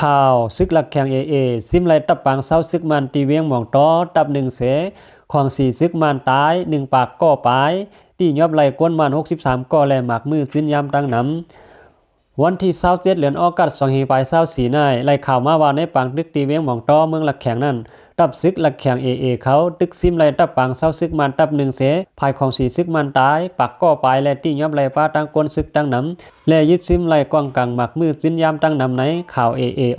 ข่าวซึกหลักแข่งเอซิมไลตับปางเศร้าซึกมันตีเวียงหมองต้อตับหนึ่งเสของสี่ซึกมันตายหนึ่งปากก่อปลายตียอบไหลก้นมัน63ก่อแลหมากมือจิ้นยำตั้งน้ำวันที่27เดือนออกัส2424นายไล่ข่าวมาว่าในปางตึกตีเวียงหมองต้อเมืองหลักแข่งนั้นตับซึกหลักแข่งเขาตึกซิมไลตับปางเศร้าซึกมันตับหนึ่งเสภายของสี่ซึกมันตายปากก่อปลายและตียอบไหลป้าตั้งก้นซึกตั้งน้ำและยึดซิมไลกวางกังหมากมือจิ้นยำตั้งน้ำไหนข่าว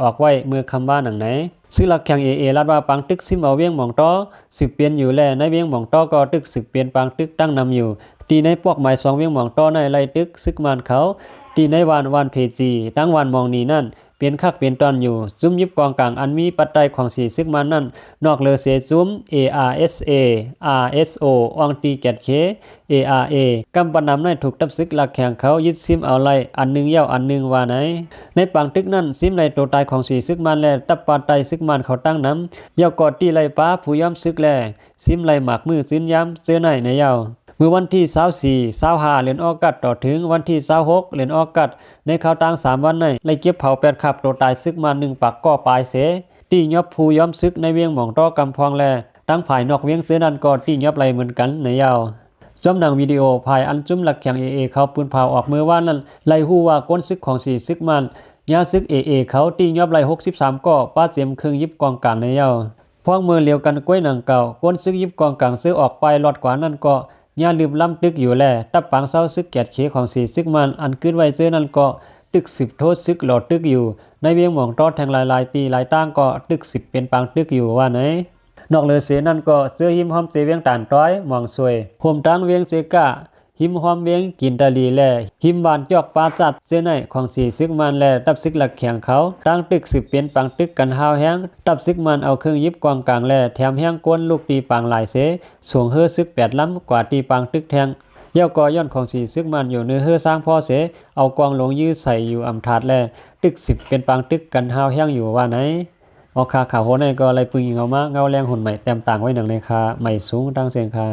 ออกไว้เมื่อคำว่าหนังไหนซึ่งหลักแข่งลาดว่าปังตึกซิมเอาเวียงหมองต้อสืบเปลี่ยนอยู่แลในเวียงหมองต้อก็ตึกสืบเปลี่ยนปังตึกตั้งนำอยู่ตีในพวกหมาย2เวียงหมองต้อในไล่ตึกซึกมันเขาตีในวันเพจีตั้งวันมองนี้นั่นเปลี่ยนคักเปลี่ยนตอนอยู่ซุ่มยิบกองกลางอันมีปัจจัยของสีซึกมันนั่นนอกเลเสซุ่ม ARSA RSO อองตีแกดเค ARA กำปนำในถูกตับซึกหลักแข่งเขายึดซิมเอาไล่อันนึงเย้าอันนึงว่าไหนในปังตึกนั้นซิมในตัวตายของสีซึกมันและตับปาไตซึกมันเขาตั้งน้ำเย้ากอดตีไล่ป้าผู้ย่อมซึกแลซิมไล่หมากมือซื้นย้ำเสื้อในเย้าเมื่อวันที่24 25เดือนออกัสต่อถึงวันที่26เดือนออกัสในข่าวต่าง3วันในไล่เก็บเผา8ขับตัวตายซึกมา1ปักก่อปลายเสตียอบผู้ย่อมซึกในเวียงหม่องต้อกำพองแลตั้งภายนอกเวียงเสือนันก็ตียอบไหลเหมือนกันในยาวจอมดังวิดีโอภายอันจุ่มหลักแข่งเขาปืนเผาออกเมื่อวานนั้นไล่ฮู้ว่าก้นซึกของ4ซึกมันยาซึกเขาตียอบไหล63ก็ป้าเสียมครึ่งยิบกองกลางในยาวพวกมือเลียวกันกล้วยหนังเก่าก้นซึกยิบกองกลางซื้อออกไปลอดกว่านั้นก็อย่าลืมล้ำตึกอยู่แลตับปังเศร้าซึกแกดเขของ4ซึกมันอันขึ้นไว้เสื้อนั้นก็ตึก10โทษซึกหลอดตึกอยู่ในเวียงหม่องต้อแทงลายตีลายตั้งก็ตึก10เป็นปังตึกอยู่ว่าไหนนอกเหลือเสียนั่นก็เสื้อหิมหอมเสเวียงตานต้อยมองสวยโฮมตั้งเวียงเสกะหิมหอมเวียงกินตะลีแลหิมบานจอกปาจัดเสื้อในของ4ซึกมันแลตับซึกหลักแข่งเขาตั้งตึก10เป็นปังตึกกันหาวแห้งตับซึกมันเอาเครื่องยิบกองกลางแลแถมแห้งก้นลูกตีปังหลายเสสวงเฮือซึก8ล้ำกว่าตีปังตึกแทงเย้ากอย่อนของ4ซึกมันอยู่เนื้อเฮือสร้างพ่อเสเอากองลงยื้อใส่อยู่อำถาดแลตึก10เป็นปังตึกกันหาวแห้งอยู่ว่าไหนออกข่าวโหในก็อะไรปึงเอามาเงาแรงหุ่นใหม่เต็มต่างไว้หนังในคาใหม่สูงตั้งเสียงคา